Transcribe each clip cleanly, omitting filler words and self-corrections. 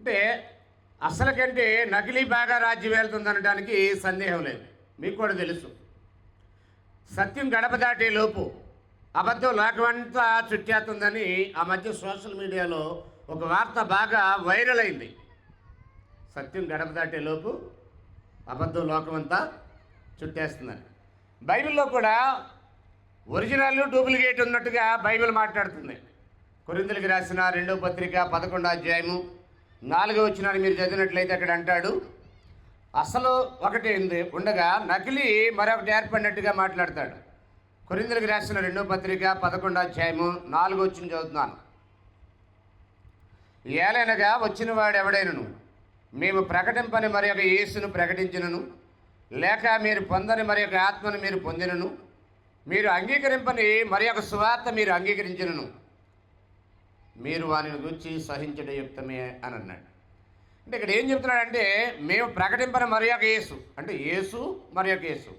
అంటే అసలు కంటే నకిలీ బాగా రాజ్యం వెళ్తుందనడానికి సందేహం లేదు. మీకు కూడా తెలుసు, సత్యం గడప దాటే లోపు అబద్ధం లోకమంతా చుట్టేస్తుందని ఆ మధ్య సోషల్ మీడియాలో ఒక వార్త బాగా వైరల్ అయింది. సత్యం గడప దాటే లోపు అబద్ధం లోకమంతా చుట్టేస్తుందని. బైబిల్లో కూడా ఒరిజినల్ డూప్లికేట్ ఉన్నట్టుగా బైబిల్ మాట్లాడుతుంది. కొరింథీయులకు రాసిన 2వ పత్రిక 11వ అధ్యాయము 4వ వచనాన్ని మీరు చదివినట్లయితే అక్కడ అంటాడు, అసలు ఒకటి ఉండగా నకిలీ మరొకటి ఏర్పడినట్టుగా మాట్లాడతాడు. కొరింథీయులకు రాసిన 2వ పత్రిక 11వ అధ్యాయము 4వ వచనం చదువుతున్నాను. ఏలైనగా వచ్చిన వాడు ఎవడైనను మేము ప్రకటింపని మరి ఒక యేసును ప్రకటించినను, లేక మీరు పొందని మరి ఒక ఆత్మను మీరు పొందినను, మీరు అంగీకరింపని మరి ఒక సువార్త మీరు అంగీకరించినను, మీరు వారిని గురించి సహించడం యుక్తమే అని అన్నాడు. అంటే ఇక్కడ ఏం చెప్తున్నాడంటే, మేము ప్రకటింపని మరి ఒక యేసు, అంటే యేసు మరి ఒక యేసు,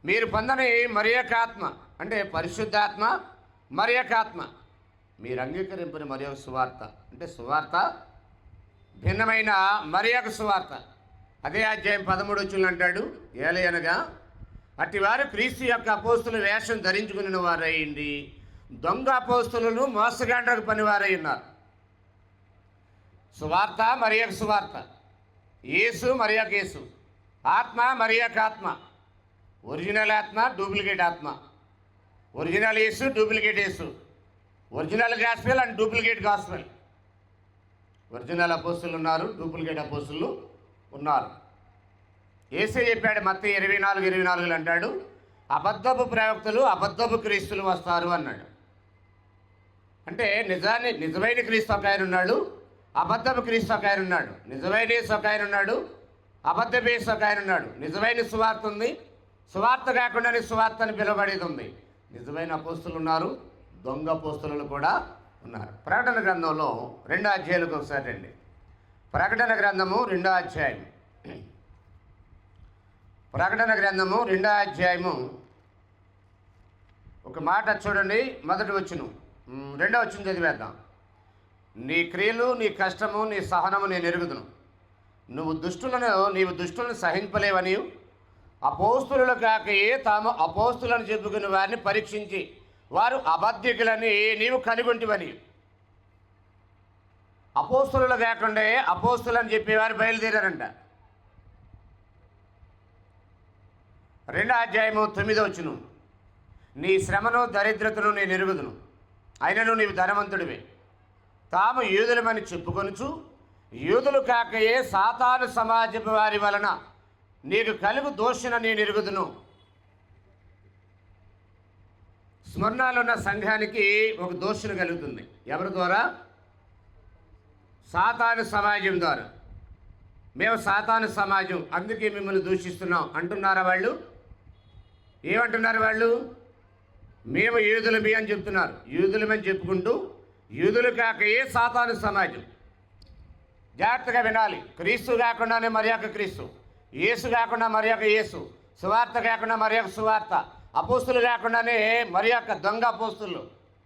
మీరు పొందని మరి ఒక ఆత్మ, అంటే పరిశుద్ధాత్మ మరి ఒక ఆత్మ, మీరు అంగీకరింపని మరి ఒక సువార్త, అంటే సువార్త భిన్నమైన మరి ఒక సువార్త. అదే అధ్యాయం 13వ వచనంలో అంటాడు, ఏలయనగా అట్టివారు క్రీస్తు యొక్క అపోస్తుల వేషం ధరించుకుని వారయ్యింది, దొంగ అపోస్తులను మోసగాండ్రకు పనివారై ఉన్నారు. సువార్త మరి ఒక సువార్త, యేసు మరి ఒక యేసు, ఆత్మ మరి ఒక ఆత్మ, ఒరిజినల్ ఆత్మ డూప్లికేట్ ఆత్మ, original Yesu duplicate Yesu, original gospel and duplicate gospel. Original అపోస్తులు ఉన్నారు, డూప్లికేట్ అపోస్తులు ఉన్నారు. యేసే చెప్పాడు మత్తయి 24:24 అంటాడు, అబద్ధపు ప్రవక్తలు అబద్ధపు క్రీస్తులు వస్తారు అన్నాడు. అంటే నిజమైన క్రీస్తు ఒక ఆయన ఉన్నాడు, అబద్ధపు క్రీస్తు ఒక ఆయన ఉన్నాడు, నిజమైన యేసు ఒక ఆయన ఉన్నాడు, అబద్ధపు యేసు ఒక ఆయన ఉన్నాడు. నిజమైన సువార్త ఉంది, సువార్త కాకుండానే సువార్త అని పిలువబడేది ఉంది. నిజమైన అపోస్తులు ఉన్నారు, దొంగ అపోస్తులు కూడా ఉన్నారు. ప్రకటన గ్రంథంలో 2వ అధ్యాయాలకు ఒకసారి రండి. ప్రకటన గ్రంథము 2వ అధ్యాయం, ప్రకటన గ్రంథము 2వ అధ్యాయము ఒక మాట చూడండి. మొదటి వచనం 2వ వచనం చదివేద్దాం. నీ క్రియలు, నీ కష్టము, నీ సహనము నేను ఎరుగుదును. నీవు దుష్టులను సహింపలేవని అపోస్తులు కాకయే తాము అపోస్తులను చెప్పుకుని వారిని పరీక్షించి వారు అబద్ధికులని నీవు కనుగొంటివని. అపోస్తులు కాకుండా అపోస్తులని చెప్పేవారు బయలుదేరారంట. 2వ అధ్యాయము 9వ వచనం, నీ శ్రమను దరిద్రతను నేను ఎరుగుదును, అయినను నీవు ధనవంతుడివే. తాము యూదులమని చెప్పుకొనుచు యూదులు కాకయే సాతాను సమాజపు వారి వలన నీకు కలుగు దోషణ నేను ఎరుగుదును. స్మరణలో ఉన్న సంఘానికి ఒక దోషణ కలుగుతుంది. ఎవరి ద్వారా? సాతాను సమాజం ద్వారా. మేము సాతాను సమాజం, అందుకే మిమ్మల్ని దూషిస్తున్నాం అంటున్నారా వాళ్ళు? ఏమంటున్నారు వాళ్ళు? మేము యూదులమే అని చెప్తున్నారు. యూదులమని చెప్పుకుంటూ యూదులు కాక ఏ సాతాను సమాజం. జాగ్రత్తగా వినాలి. క్రీస్తు కాకుండానే మరి ఒక క్రీస్తు, యేసు కాకుండా మరి ఒక యేసు, సువార్త కాకుండా మరి ఒక సువార్త, అపోస్తులు కాకుండానే మరి ఒక దొంగ అపోస్తులు.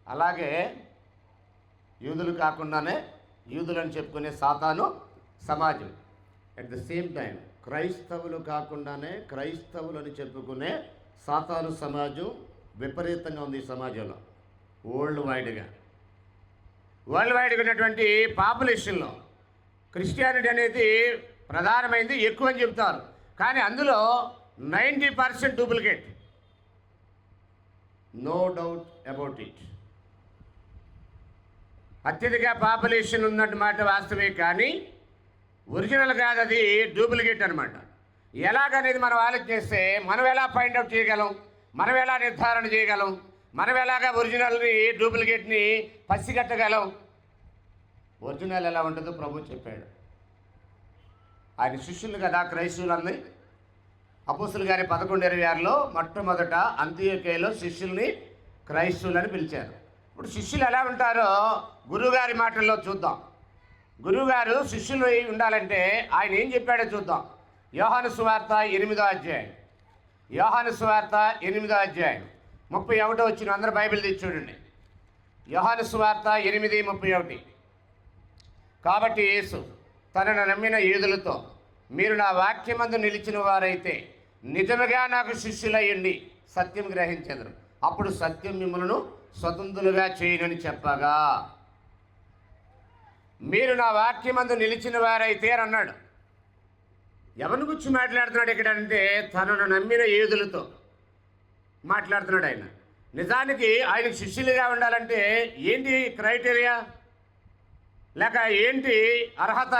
అలాగే యూదులు కాకుండానే యూదులని చెప్పుకునే సాతాను సమాజం. అట్ ద సేమ్ టైం క్రైస్తవులు కాకుండానే క్రైస్తవులని చెప్పుకునే సాతాను సమాజం విపరీతంగా ఉంది ఈ సమాజంలో. వరల్డ్ వైడ్గా ఉన్నటువంటి పాపులేషన్లో క్రిస్టియానిటీ అనేది ప్రధానమైంది, ఎక్కువ అని చెప్తారు. కానీ అందులో 90% duplicate, no doubt about it. అత్యధిక పాపులేషన్ ఉన్నట్టు మాట వాస్తవే, కానీ ఒరిజినల్ కాదు, అది డూప్లికేట్ అనమాట. ఎలాగనేది మనం ఆలోచిస్తే మనం ఎలా ఫైండ్ అవుట్ చేయగలం, మనం ఎలా నిర్ధారణ చేయగలం, మనం ఎలాగా ఒరిజినల్ని డూప్లికేట్ని పసిగట్టగలం? ఒరిజినల్ ఎలా ఉంటుందో ప్రభు చెప్పాడు. ఆయన శిష్యులు కదా క్రైస్తవులందరి. అపోస్తుల గారి 11:26లో మొట్టమొదట అంతియోక్యలో శిష్యుల్ని క్రైస్తవులని పిలిచారు. ఇప్పుడు శిష్యులు ఎలా ఉంటారో గురువుగారి మాటల్లో చూద్దాం. గురువుగారు శిష్యులు ఉండాలంటే ఆయన ఏం చెప్పాడో చూద్దాం. యోహాను సువార్త 8వ అధ్యాయం, యోహాను సువార్త 8వ అధ్యాయం 31వ వచనం. అందరూ బైబిల్ తీసి చూడండి. యోహాను సువార్త 8:31. కాబట్టి యేసు తనను నమ్మిన యూదులతో, మీరు నా వాక్యమందు నిలిచిన వారైతే నిజముగా నాకు శిష్యులయ్యండి, సత్యం గ్రహించెదరు, అప్పుడు సత్యం మిమ్మలను స్వతంత్రులుగా చేయనని చెప్పగా, మీరు నా వాక్యమందు నిలిచిన వారైతే అని అన్నాడు. ఎవరిని గురించి మాట్లాడుతున్నాడు ఇక్కడ అంటే తనను నమ్మిన యూదులతో మాట్లాడుతున్నాడు ఆయన. నిజానికి ఆయనకు శిష్యులుగా ఉండాలంటే ఏంటి క్రైటీరియా, లేక ఏంటి అర్హత?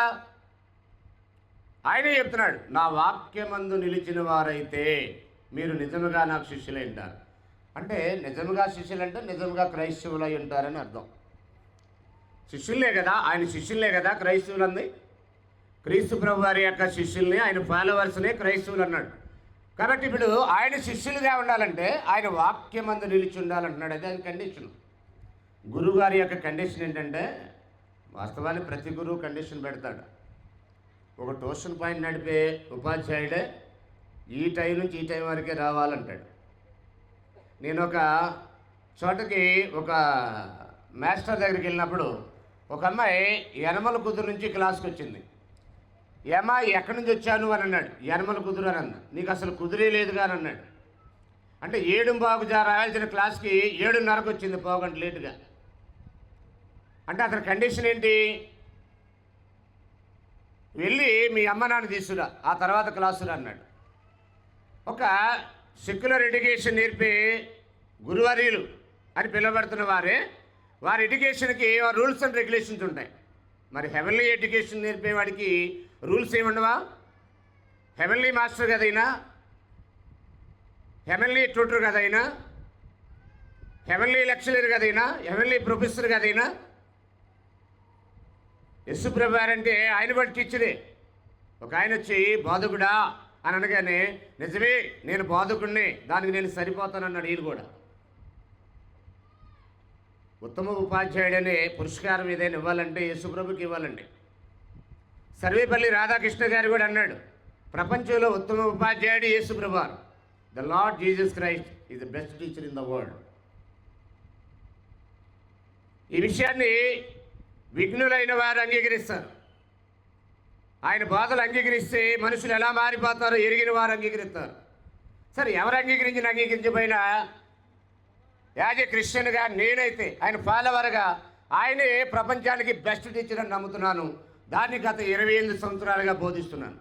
ఆయనే చెప్తున్నాడు, నా వాక్యమందు నిలిచిన వారైతే మీరు నిజముగా నాకు శిష్యులై ఉంటారు. అంటే నిజముగా శిష్యులంటే నిజముగా క్రైస్తవులై ఉంటారని అర్థం. శిష్యులే కదా, ఆయన శిష్యులే కదా క్రైస్తవులంది. క్రీస్తు ప్రభు వారి యొక్క శిష్యుల్ని, ఆయన ఫాలోవర్స్నే క్రైస్తవులు అన్నాడు. కాబట్టి ఇప్పుడు ఆయన శిష్యులుగా ఉండాలంటే ఆయన వాక్యమందు నిలిచి ఉండాలంటున్నాడు. అదే ఆయన కండిషన్. గురువు గారి యొక్క కండిషన్ ఏంటంటే, వాస్తవానికి ప్రతి గురువు కండిషన్ పెడతాడు. ఒక ట్యూషన్ పాయింట్ నడిపే ఉపాధ్యాయుడే ఈ టైం నుంచి ఈ టైం వరకే రావాలంటాడు. నేను ఒక చోటకి ఒక మాస్టర్ దగ్గరికి వెళ్ళినప్పుడు ఒక అమ్మాయి యనమల కుదురు నుంచి క్లాస్కి వచ్చింది. ఏమా ఎక్కడి నుంచి వచ్చాను అని అన్నాడు. యనమల కుదురు అని అన్నా. నీకు అసలు కుదిరే లేదుగా అని అన్నాడు. అంటే 7:15 రాయాల్సిన క్లాస్కి 7:30కు వచ్చింది, పోగంట లేటుగా. అంటే అతని కండిషన్ ఏంటి? వెళ్ళి మీ అమ్మ నాన్న తీసుకురా, ఆ తర్వాత క్లాసురా అన్నాడు. ఒక సెక్యులర్ ఎడ్యుకేషన్ నేర్పే గురువర్యులు అని పిలువబడుతున్న వారి ఎడ్యుకేషన్కి రూల్స్ అండ్ రెగ్యులేషన్స్ ఉంటాయి. మరి హెవెన్లీ ఎడ్యుకేషన్ నేర్పేవాడికి రూల్స్ ఏముండవా? హెవెన్లీ మాస్టర్ కదైనా, హెవెన్లీ ట్యూటర్ కదైనా, హెవెన్లీ లెక్చరర్ కదైనా, హెవెన్లీ ప్రొఫెసర్ కదైనా, యేసు ప్రభు అంటే ఆయన బట్టి టీచరే. ఒక ఆయన వచ్చి బోధకుడా అని అనగానే, నిజమే నేను బోధకుడిని, దానికి నేను సరిపోతానన్నాడు. ఈయన కూడా ఉత్తమ ఉపాధ్యాయుడనే పురస్కారం ఏదైనా ఇవ్వాలంటే యేసు ప్రభుకి ఇవ్వాలండి. సర్వేపల్లి రాధాకృష్ణ గారు కూడా అన్నాడు, ప్రపంచంలో ఉత్తమ ఉపాధ్యాయుడు యేసు ప్రభు. The Lord Jesus Christ is the best teacher in the world. ఈ విషయాన్ని విఘ్నులైన వారు అంగీకరిస్తారు. ఆయన బోధలు అంగీకరిస్తే మనుషులు ఎలా మారిపోతారో ఎరిగిన వారు అంగీకరిస్తారు. సరే, ఎవరు అంగీకరించిపోయినా యాజ్ ఏ క్రిస్టియన్గా నేనైతే ఆయన ఫాలోవర్గా ఆయనే ప్రపంచానికి బెస్ట్ టీచర్ అని నమ్ముతున్నాను. దాన్ని గత 28 సంవత్సరాలుగా బోధిస్తున్నాను.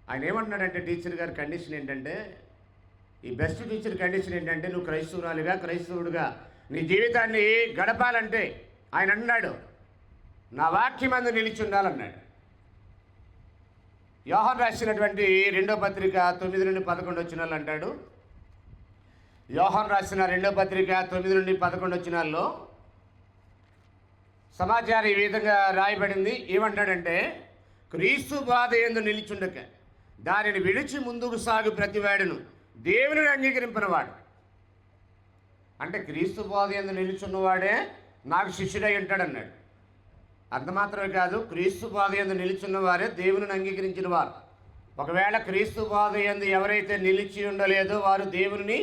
ఆయన ఏమంటున్నాడంటే, టీచర్ గారి కండిషన్ ఏంటంటే, ఈ బెస్ట్ టీచర్ కండిషన్ ఏంటంటే, నువ్వు క్రైస్తవుడుగా నీ జీవితాన్ని గడపాలంటే ఆయన అన్నాడు, నా వాక్యమందు నిలిచి ఉండాలన్నాడు. యోహాను రాసినటువంటి 2వ పత్రిక 9 నుండి 11 వచనాలు అంటాడు. యోహాను రాసిన 2వ పత్రిక 9 నుండి 11 వచనాల్లో సమాచారం ఈ విధంగా రాయబడింది. ఏమంటాడంటే, క్రీస్తు బాధ యందు నిలిచుండక దానిని విడిచి ముందుకు సాగు ప్రతివాడును దేవుని అంగీకరింపినవాడు. అంటే క్రీస్తు బాధ యందు నిలుచున్నవాడే నాకు శిష్యుడై ఉంటాడన్నాడు. అంత మాత్రమే కాదు, క్రీస్తు బాధ యందు నిలిచున్న వారే దేవుని అంగీకరించిన వారు. ఒకవేళ క్రీస్తు బాధ యందు ఎవరైతే నిలిచి ఉండలేదో వారు దేవుని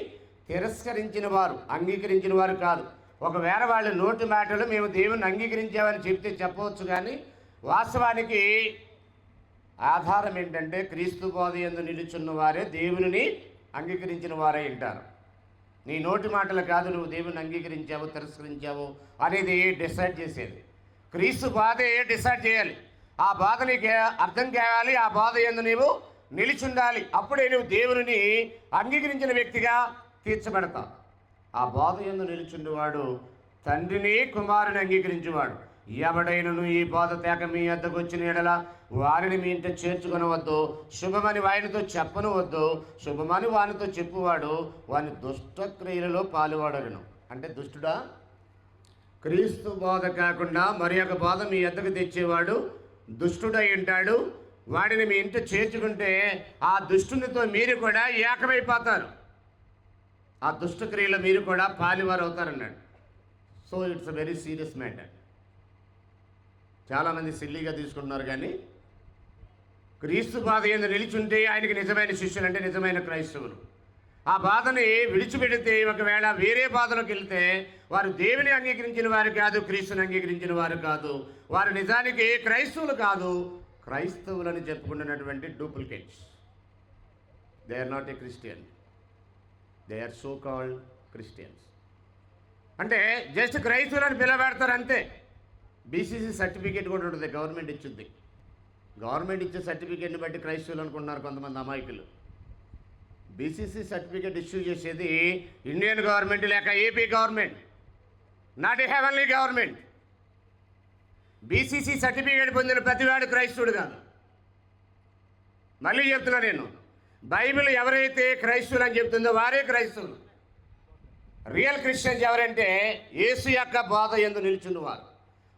తిరస్కరించిన వారు, అంగీకరించిన వారు కాదు. ఒకవేళ వాళ్ళ నోటి మాటలు మేము దేవుని అంగీకరించామని చెప్తే చెప్పవచ్చు, కానీ వాస్తవానికి ఆధారం ఏంటంటే క్రీస్తు బోధ యందు నిలుచున్న వారే దేవుని అంగీకరించిన వారే ఉంటారు. నీ నోటి మాటలు కాదు నువ్వు దేవుని అంగీకరించావు తిరస్కరించావు అనేది డిసైడ్ చేసేది. క్రీస్తు బాధే డిసైడ్ చేయాలి. ఆ బాధ నీకు అర్థం కావాలి, ఆ బాధ యందు నీవు నిలిచుండాలి. అప్పుడే నువ్వు దేవుని అంగీకరించిన వ్యక్తిగా తీర్చబడతావు. ఆ బాధ యందు నిలుచుండేవాడు తండ్రిని కుమారుని అంగీకరించేవాడు. ఎవడైనను ఈ బాధ తేక మీ వద్దకు వచ్చిన ఎడల వారిని మీ ఇంట చేర్చుకొనవద్దు, శుభమని వారితో చెప్పనవద్దు, శుభమని వానితో చెప్పువాడు వాని దుష్టక్రియలలో పాలువాడగను. అంటే దుష్టుడా? క్రీస్తు బోధ కాకుండా మరి ఒక బోధ మీ వద్దకు తెచ్చేవాడు దుష్టుడై ఉంటాడు. వాడిని మీ ఇంట చేర్చుకుంటే ఆ దుష్టునితో మీరు కూడా ఏకమైపోతారు, ఆ దుష్టక్రియలో మీరు కూడా పాలివారు అవుతారన్నాడు. So it's a very serious matter. చాలామంది సిల్లీగా తీసుకుంటున్నారు, కానీ క్రీస్తు బాధ యందు నిలిచుంటే ఆయనకి నిజమైన శిష్యులు అంటే నిజమైన క్రైస్తవులు. ఆ బాధని విడిచిపెడితే ఒకవేళ వేరే బాధలోకి వెళ్తే వారు దేవుని అంగీకరించిన వారు కాదు, క్రీస్తుని అంగీకరించిన వారు కాదు, వారు నిజానికి క్రైస్తవులు కాదు, క్రైస్తవులని చెప్పుకుంటున్నటువంటి duplicates. They are not a Christian, they are so called Christians. అంటే జస్ట్ క్రైస్తవులని పిలవబడతారు అంతే. బీసీసీ సర్టిఫికేట్ కూడా ఉంటుంది, గవర్నమెంట్ ఇచ్చుద్ది. గవర్నమెంట్ ఇచ్చే సర్టిఫికేట్ని బట్టి క్రైస్తవులు అనుకుంటున్నారు కొంతమంది అమాయకులు. బీసీసీ సర్టిఫికేట్ ఇష్యూ చేసేది ఇండియన్ గవర్నమెంట్ లేక AP government, not a heavenly government. BCC certificate పొందిన ప్రతివాడు క్రైస్తవుడు కాదు. మళ్ళీ చెప్తున్నా నేను, బైబిల్ ఎవరైతే క్రైస్తవులు అని చెప్తుందో వారే క్రైస్తవులు. రియల్ క్రిస్టియన్స్ ఎవరంటే యేసు యొక్క బోధ యందు నిలుచున్నవారు,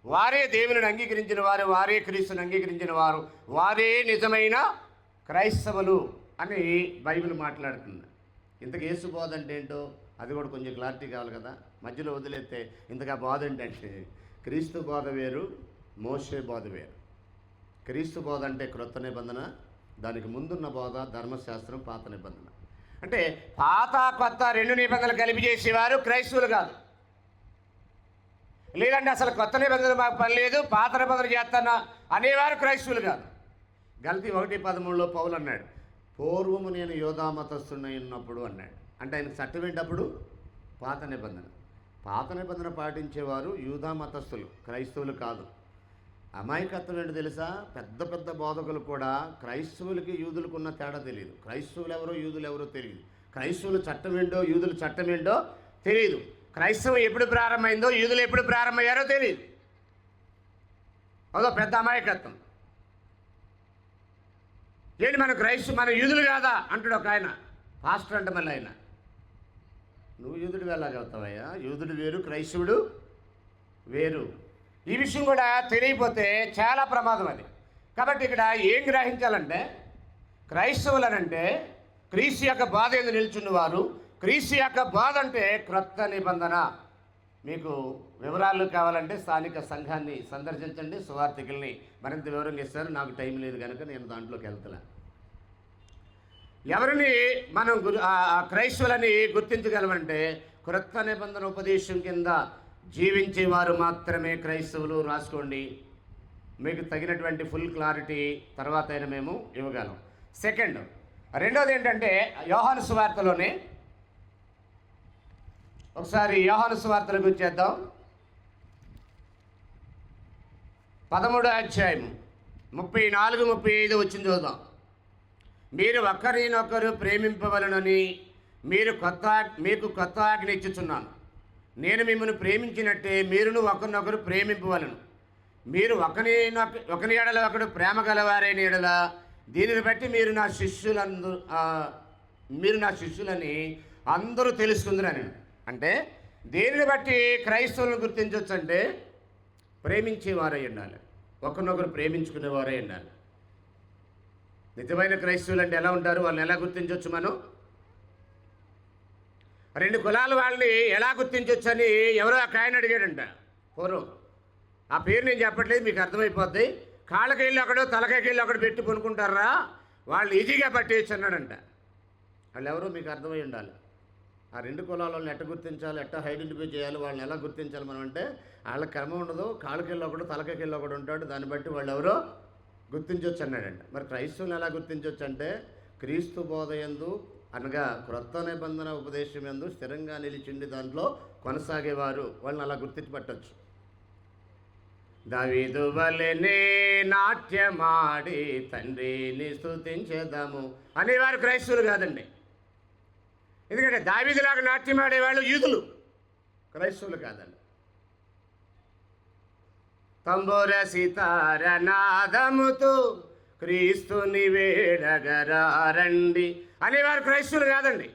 వారే దేవుని అంగీకరించిన వారు, వారే క్రీస్తుని అంగీకరించిన వారు, వారే నిజమైన క్రైస్తవులు అని బైబిల్ మాట్లాడుతుంది. ఇంతకు యేసు బోధ అంటే ఏంటో అది కూడా కొంచెం క్లారిటీ కావాలి కదా. మధ్యలో వదిలేస్తే ఇంతగా బోధ ఏంటంటే క్రీస్తు బోధ వేరు, మోషే బోధ వేరు. క్రీస్తు బోధ అంటే క్రొత్త నిబంధన, దానికి ముందున్న బోధ ధర్మశాస్త్రం, పాత నిబంధన. అంటే పాత కొత్త రెండు నిబంధనలు కలిపి చేసేవారు క్రైస్తవులు కాదు. లేదంటే అసలు కొత్త నిబంధనలు మాకు పని లేదు, పాత నిబంధన చేస్తానా అనేవారు క్రైస్తవులు కాదు. గల్తీ 1:13 పౌలు అన్నాడు, పూర్వము నేను యోధా మతస్థుడై ఉన్నప్పుడు అన్నాడు. అంటే ఆయన చట్టం ఏంటప్పుడు పాత నిబంధన. పాత నిబంధన పాటించేవారు యూదా మతస్థులు, క్రైస్తవులు కాదు. అమాయకత్వం ఏంటో తెలుసా? పెద్ద పెద్ద బోధకులు కూడా క్రైస్తవులకి యూదులకు ఉన్న తేడా తెలియదు. క్రైస్తవులు ఎవరో యూదులు ఎవరో తెలియదు. క్రైస్తవులు చట్టం ఏంటో యూదులు చట్టం ఏంటో తెలియదు. క్రైస్తవం ఎప్పుడు ప్రారంభమైందో యూదులు ఎప్పుడు ప్రారంభమయ్యారో తెలియదు. అదో పెద్ద అమాయకత్వం. ఏంటి మన మన యూదులు కాదా అంటాడు ఒక ఆయన, పాస్టర్ అంటే. మళ్ళీ ఆయన, నువ్వు యూదుడు వెళ్ళగలుగుతావయ్యా, యూదుడు వేరు, క్రైస్తవుడు వేరు. ఈ విషయం కూడా తెలియకపోతే చాలా ప్రమాదం అది. కాబట్టి ఇక్కడ ఏం గ్రహించాలంటే, క్రైస్తవులనంటే క్రీస్తు యొక్క బాధ యందు నిల్చున్నవారు. క్రీస్తు యొక్క బాధ అంటే క్రొత్త నిబంధన. మీకు వివరాలు కావాలంటే స్థానిక సంఘాన్ని సందర్శించండి, సువార్థికుల్ని మరింత వివరంగా ఇస్తారు. నాకు టైం లేదు కనుక నేను దాంట్లోకి వెళ్తున్నా. ఎవరిని మనం క్రైస్తవులని గుర్తించగలమంటే క్రొత్త నిబంధన ఉపదేశం కింద జీవించేవారు మాత్రమే క్రైస్తవులు. రాసుకోండి, మీకు తగినటువంటి ఫుల్ క్లారిటీ తర్వాత అయినా మేము ఇవ్వగలం. రెండోది ఏంటంటే యోహాను సువార్తలోనే ఒకసారి యోహాను సువార్తలకు వచ్చేద్దాం. 13వ అధ్యాయం 34-35 వచ్చింది చూద్దాం. మీరు ఒకరినొకరు ప్రేమింపవలనని మీకు కొత్త ఆజ్ఞ ఇచ్చుచున్నాను. నేను మిమ్మల్ని ప్రేమించినట్టే మీరును ఒకరినొకరు ప్రేమింపవలను. మీరు ఒకని ఎడల ఒకడు ప్రేమ గలవారైన ఎడల దీనిని బట్టి మీరు నా శిష్యులని అందరూ తెలుసుకుందరని. అంటే దేనిని బట్టి క్రైస్తవులను గుర్తించవచ్చు అంటే ప్రేమించేవారై ఉండాలి, ఒకరినొకరు ప్రేమించుకునేవారై ఉండాలి. నిజమైన క్రైస్తవులు అంటే ఎలా ఉంటారు, వాళ్ళని ఎలా గుర్తించవచ్చు మనం? రెండు కులాల వాళ్ళని ఎలా గుర్తించవచ్చు అని ఎవరో ఒక ఆయన అడిగాడంట పూర్వం. ఆ పేరు నేను చెప్పట్లేదు, మీకు అర్థమైపోద్ది. కాళ్ళకెళ్ళి ఒకడు తలకాయకెళ్ళి ఒకడు పెట్టి కొనుక్కుంటారా, వాళ్ళు ఈజీగా పట్టేయచ్చు అన్నాడంట. వాళ్ళు ఎవరో మీకు అర్థమై ఉండాలి. ఆ రెండు కులాల వాళ్ళని ఎట్ట గుర్తించాలి, ఎట్ట ఐడెంటిఫై చేయాలి, వాళ్ళని ఎలా గుర్తించాలి మనం అంటే వాళ్ళ క్రమం ఉండదు. కాళ్ళకెళ్ళి ఒకడు తలకాయకెళ్ళి ఒకడు ఉంటాడు, దాన్ని బట్టి వాళ్ళు ఎవరో గుర్తించవచ్చు అన్నాడంట. మరి క్రైస్తవులను ఎలా గుర్తించవచ్చు అంటే క్రీస్తు బోధయందు అనగా క్రొత్త నిబంధన ఉపదేశం యందు స్థిరంగా నిలిచిండి దాంట్లో కొనసాగేవారు, వాళ్ళని అలా గుర్తించబట్టచ్చు. దావీదు వలెనే నాట్యమాడి తండ్రిని స్తుతించేద్దాము అనేవారు క్రైస్తవులు కాదండి. ఎందుకంటే దావీదులాగా నాట్యమాడేవాళ్ళు యూదులు, క్రైస్తవులు కాదండి. తంబోర సితార నాదముతో క్రీస్తుని వేడగరారండి అనేవారు క్రైస్తవులు కాదండి.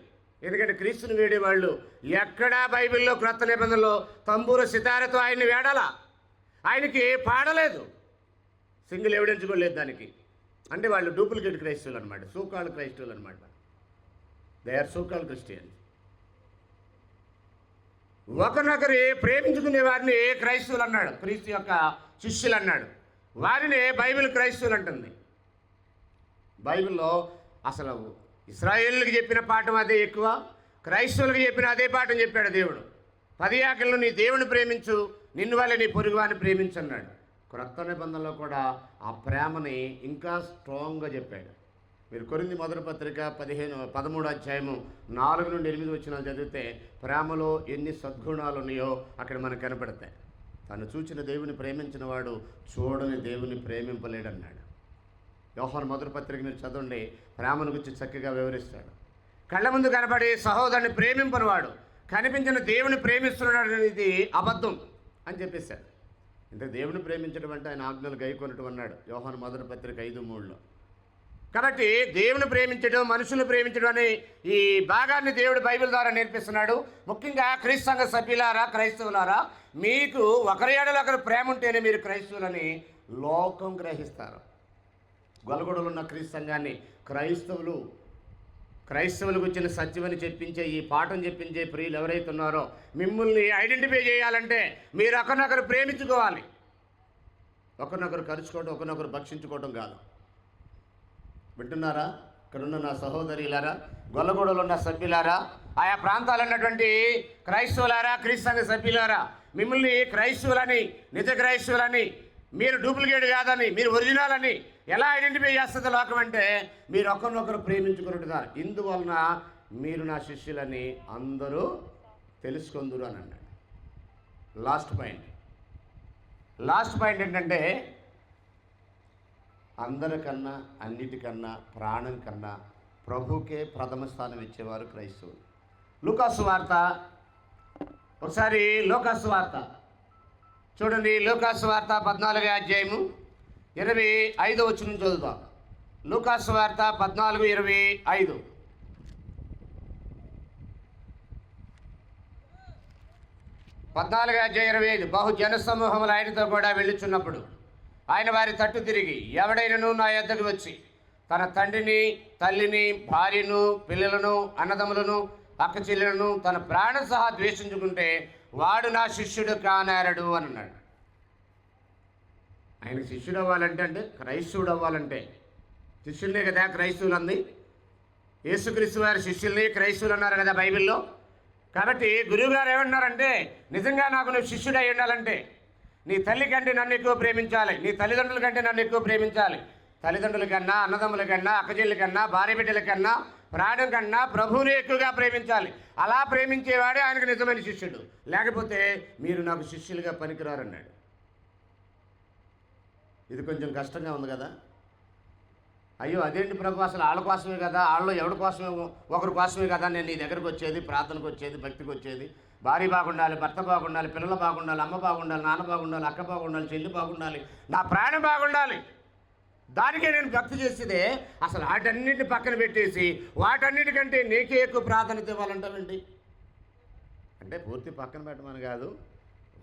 ఎందుకంటే క్రీస్తుని వేడేవాళ్ళు ఎక్కడా బైబిల్లో క్రొత్త నిబంధనలో తంబూర సితారతో ఆయన్ని వేడాలా, ఆయనకి పాడలేదు, సింగిల్ ఎవిడెన్స్ కూడా లేదు దానికి. అంటే వాళ్ళు డూప్లికేట్ క్రైస్తవులు అనమాట, సోకాల్డ్ క్రైస్తవులు అనమాట. They are so called Christians. ఒకరినొకరు ప్రేమించుకునే వారిని క్రైస్తవులు అన్నాడు, క్రీస్తు యొక్క శిష్యులు అన్నాడు. వారిని బైబిల్ క్రైస్తవులు అంటుంది. బైబిల్లో అసలు ఇశ్రాయేలుకి చెప్పిన పాఠం అదే ఎక్కువ, క్రైస్తవులకు చెప్పిన అదే పాఠం చెప్పాడు దేవుడు. 10 ఆజ్ఞలను నీ దేవుని ప్రేమించు, నిన్ను వల్ల నీ పొరుగువాని ప్రేమించు అన్నాడు. క్రొత్త నిబంధనలో కూడా ఆ ప్రేమని ఇంకా స్ట్రాంగ్గా చెప్పాడు. మీరు కొరింథీ మొదటి పత్రిక 13వ అధ్యాయము 4 నుండి 8 వచనాలు చదివితే ప్రేమలో ఎన్ని సద్గుణాలు ఉన్నాయో అక్కడ మనకు కనపడతాయి. తను చూచిన దేవుని ప్రేమించిన వాడు చూడని దేవుని ప్రేమింపలేడన్నాడు. యోహాను మొదటి పత్రిక మీరు చదవండి, ప్రేమను గురించి చక్కగా వివరిస్తాడు. కళ్ళ ముందు కనబడి సహోదరుని ప్రేమింపనివాడు కనిపించిన దేవుని ప్రేమిస్తున్నాడు అనేది అబద్ధం అని చెప్పేశాడు. ఇంత దేవుని ప్రేమించడం అంటే ఆయన ఆజ్ఞలు గైకొనటం అన్నాడు యోహాను మొదటి పత్రిక 5:3లో. కాబట్టి దేవుని ప్రేమించడం, మనుషులు ప్రేమించడం అనే ఈ భాగాన్ని దేవుడు బైబిల్ ద్వారా నేర్పిస్తున్నాడు. ముఖ్యంగా క్రీస్తు సంఘ సభ్యులారా, క్రైస్తవులారా, మీకు ఒకరి ఏడలో ఒకరు ప్రేమ ఉంటేనే మీరు క్రైస్తవులని లోకం గ్రహిస్తారు. గొల్లగూడలో ఉన్న క్రీస్తు సంఘాన్ని క్రైస్తవులకు వచ్చిన సత్యమని చెప్పించే, ఈ పాఠం చెప్పించే ప్రియులు ఎవరైతే ఉన్నారో మిమ్మల్ని ఐడెంటిఫై చేయాలంటే మీరు ఒకరినొకరు ప్రేమించుకోవాలి. ఒకరినొకరు కరుచుకోవడం, ఒకరినొకరు భక్షించుకోవడం కాదు. వింటున్నారా? ఇక్కడున్న నా సహోదరులారా, గొల్లగూడలో ఉన్న సభ్యులారా, ఆయా ప్రాంతాలు ఉన్నటువంటి క్రైస్తవులారా, క్రీస్తు సంఘ సభ్యులారా, మిమ్మల్ని క్రైస్తవులని, నిజ క్రైస్తవులని, మీరు డూప్లికేట్ కాదని, మీరు ఒరిజినల్ అని ఎలా ఐడెంటిఫై చేస్తుంది లోకం అంటే మీరు ఒకరినొకరు ప్రేమించుకున్నట్టుగా. ఇందువలన మీరు నా శిష్యులని అందరూ తెలుసుకుందురు అని అన్నాడు. లాస్ట్ పాయింట్ ఏంటంటే అందరికన్నా, అన్నిటికన్నా, ప్రాణం కన్నా ప్రభుకే ప్రథమ స్థానం ఇచ్చేవారు క్రైస్తవులు. లూకాసు వార్త, ఒకసారి లూకాసు వార్త చూడండి. లూకాసు వార్త 14వ అధ్యాయము 25వ వచనం చదువుతాం. లూకాసు వార్త 14:25. అధ్యాయం 25. బహు జనసమూహములు ఆయనతో కూడా వెళ్ళుచున్నప్పుడు ఆయన వారి తట్టు తిరిగి, ఎవడైనను నా యొద్దకు వచ్చి తన తండ్రిని, తల్లిని, భార్యను, పిల్లలను, అన్నదమ్ములను, అక్క చెల్లెలను తన ప్రాణం సహా ద్వేషించుకుంటే వాడు నా శిష్యుడు కానేరడు అని అన్నాడు. ఆయన శిష్యుడు అవ్వాలంటే, అంటే క్రైస్తవుడు అవ్వాలంటే, శిష్యుల్నే కదా క్రైస్తవులు అంది. యేసుక్రీస్తు వారి శిష్యుల్ని క్రైస్తవులు అన్నారు కదా బైబిల్లో. కాబట్టి గురువుగారు ఏమన్నారంటే, నిజంగా నాకు నువ్వు శిష్యుడు అయి ఉండాలంటే నీ తల్లి కంటే నన్ను ఎక్కువ ప్రేమించాలి, నీ తల్లిదండ్రుల కంటే నన్ను ఎక్కువ ప్రేమించాలి. తల్లిదండ్రుల కన్నా, అన్నదమ్ముల కన్నా, అక్కచెల్లి కన్నా, భార్య బిడ్డల కన్నా, ప్రాణం కన్నా ప్రభువుని ఎక్కువగా ప్రేమించాలి. అలా ప్రేమించేవాడే ఆయనకు నిజమైన శిష్యుడు. లేకపోతే మీరు నాకు శిష్యులుగా పనికిరారన్నాడు. ఇది కొంచెం కష్టంగా ఉంది కదా. అయ్యో అదేంటి ప్రభు, అసలు వాళ్ళ కోసమే కదా, వాళ్ళలో ఎవరి కోసమే, ఒకరి కోసమే కదా నేను నీ దగ్గరకు వచ్చేది, ప్రార్థనకు వచ్చేది, భక్తికి వచ్చేది. భార్య బాగుండాలి, భర్త బాగుండాలి, పిల్లలు బాగుండాలి, అమ్మ బాగుండాలి, నాన్న బాగుండాలి, అక్క బాగుండాలి, చెల్లి బాగుండాలి, నా ప్రాణం బాగుండాలి. దానికే నేను భక్తి చేసేదే. అసలు వాటన్నిటిని పక్కన పెట్టేసి వాటన్నిటికంటే నీకే ఎక్కువ ప్రాధాన్యత ఇవ్వాలంటావేంటి అంటే పూర్తి పక్కన పెట్టమని కాదు,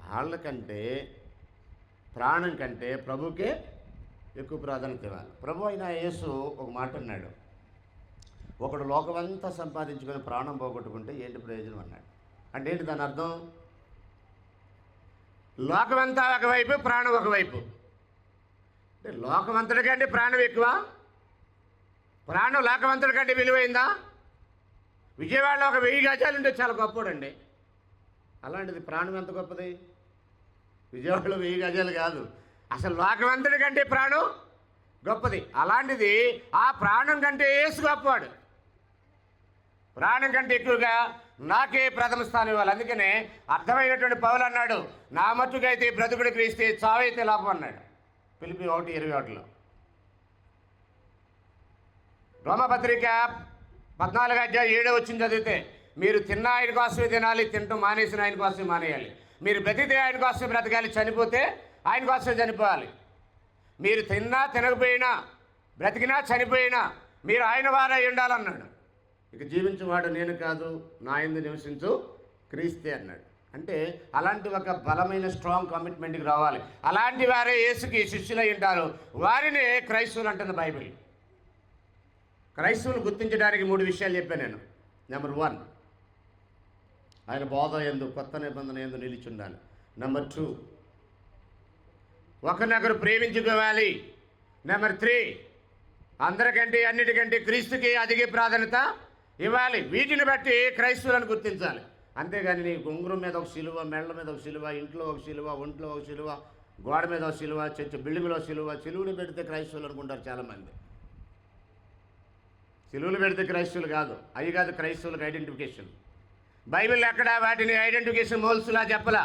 వాళ్ళకంటే ప్రాణం కంటే ప్రభుకే ఎక్కువ ప్రాధాన్యత ఇవ్వాలి. ప్రభు అయిన యేసు ఒక మాట అన్నాడు, ఒకడు లోకమంతా సంపాదించుకొని ప్రాణం పోగొట్టుకుంటే ఏంటి ప్రయోజనం అన్నాడు. అంటే ఏంటి దాని అర్థం? లోకమంతా ఒకవైపు, ప్రాణం ఒకవైపు. అంటే లోకమంతటి కంటే ప్రాణం ఎక్కువ, ప్రాణం లోకమంతటి కంటే విలువైందా? విజయవాడలో ఒక 1000 గజాలు ఉంటే చాలా గొప్పడండి. అలాంటిది ప్రాణం ఎంత గొప్పది? విజయవాడలో 1000 గజాలు కాదు, అసలు లోకమంతటి కంటే ప్రాణం గొప్పది. అలాంటిది ఆ ప్రాణం కంటే యేసు గొప్పవాడు. ప్రాణం కంటే ఎక్కువగా నాకే ప్రథమ స్థానం ఇవ్వాలి. అందుకనే అర్థమైనటువంటి పౌలు అన్నాడు, నా మట్టుకైతే బ్రతుకుడు క్రీస్తే, చావైతే లాభం అన్నాడు. ఫిలిప్పీ 1:21లో. రోమపత్రిక 14వ అధ్యాయం 7వ వచనం చదివితే, మీరు తిన్న ఆయన కోసమే తినాలి, తినటం మానేసిన ఆయన కోసమే మానేయాలి. మీరు బ్రతికితే ఆయన కోసమే బ్రతకాలి, చనిపోతే ఆయన కోసమే చనిపోవాలి. మీరు తిన్నా తినకపోయినా, బ్రతికినా చనిపోయినా మీరు ఆయన వారై ఉండాలన్నాడు. ఇక జీవించేవాడు నేను కాదు, నా యందు నివసించు క్రీస్తే అన్నాడు. అంటే అలాంటి ఒక బలమైన స్ట్రాంగ్ కమిట్మెంట్కి రావాలి. అలాంటి వారే యేసుకి శిష్యులై ఉంటారు. వారిని క్రైస్తవులు అంటుంది బైబిల్. క్రైస్తవులు గుర్తించడానికి 3 విషయాలు చెప్పాను నేను. నెంబర్ 1, ఆయన బోధ యందు, కొత్త నిబంధన యందు నిలిచి ఉండాలి. నెంబర్ 2, ఒకరినొకరు ప్రేమించుకోవాలి. నెంబర్ 3, అందరికంటే అన్నిటికంటే క్రీస్తుకి అధిక ప్రాధాన్యత ఇవ్వాలి. వీటిని బట్టి క్రైస్తవులను గుర్తించాలి. అంతేగాని నీ గుంగురం మీద ఒక సిలువ, మెళ్ళ మీద ఒక సిలువ, ఇంట్లో ఒక సిలువ, ఒంట్లో ఒక సిలువ, గోడ మీద ఒక సిలువ, చర్చ్ బిల్డింగ్లో సిలువ, సిలువులు పెడితే క్రైస్తవులు అనుకుంటారు చాలామంది. సిలువులు పెడితే క్రైస్తవులు కాదు. అవి కాదు క్రైస్తవులకు ఐడెంటిఫికేషన్. బైబిల్ ఎక్కడ వాటిని ఐడెంటిఫికేషన్ మోల్స్లా చెప్పలా.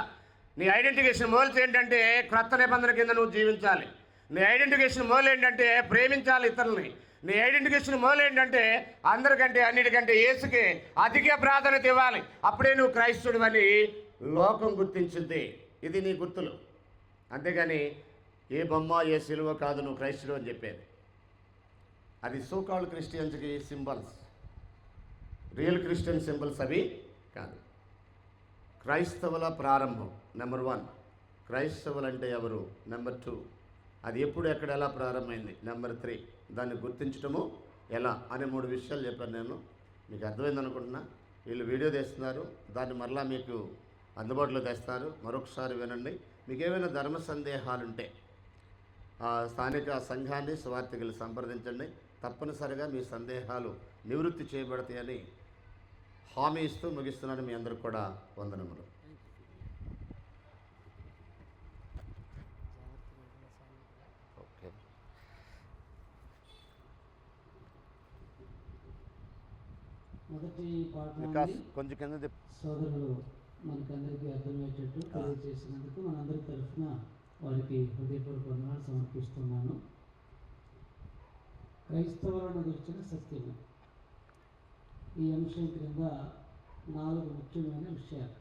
నీ ఐడెంటిఫికేషన్ మోల్స్ ఏంటంటే క్రొత్త నిబంధన కింద నువ్వు జీవించాలి. నీ ఐడెంటిఫికేషన్ మోల్ ఏంటంటే ప్రేమించాలి ఇతరులని. నీ ఐడెంటిఫికేషన్ మోల్ ఏంటంటే అందరికంటే అన్నిటికంటే యేసుకి అధిక ప్రాధాన్యత ఇవ్వాలి. అప్పుడే నువ్వు క్రైస్తవుడు అని లోకం గుర్తించింది. ఇది నీ గుర్తులు. అంతేగాని ఏ బొమ్మ ఏ సిలువ కాదు నువ్వు క్రైస్తవుడు అని చెప్పేది. అది సోకాల్డ్ క్రిస్టియన్స్కి సింబల్స్. రియల్ క్రిస్టియన్ సింబల్స్ అవి కాదు. క్రైస్తవుల ప్రారంభం నెంబర్ 1. క్రైస్తవులు అంటే ఎవరు? నెంబర్ 2. అది ఎప్పుడు ఎక్కడ ఎలా ప్రారంభమైంది? నెంబర్ 3. దాన్ని గుర్తించడము ఎలా అనే 3 విషయాలు చెప్పాను నేను. మీకు అర్థమైంది అనుకుంటున్నా. వీళ్ళు వీడియో తెస్తున్నారు, దాన్ని మరలా మీకు అందుబాటులో తెస్తారు. మరొకసారి వినండి. మీకు ఏమైనా ధర్మ సందేహాలుంటే స్థానిక సంఘాన్ని సువార్థికులు సంప్రదించండి. తప్పనిసరిగా మీ సందేహాలు నివృత్తి చేయబడతాయని హామీ ఇస్తూ ముగిస్తున్నాను. మీ అందరికి కూడా వందనములు. మొదటి కొంచెం కింద సోదరులు మనకందరికీ అర్థమయ్యేటట్టు తెలియజేసినందుకు మనందరి తరఫున వారికి హృదయపూర్వక వందనాలు సమర్పిస్తున్నాను. క్రైస్తవులను గురించిన సత్యము ఈ అంశం క్రింద 4 ముఖ్యమైన విషయాలు.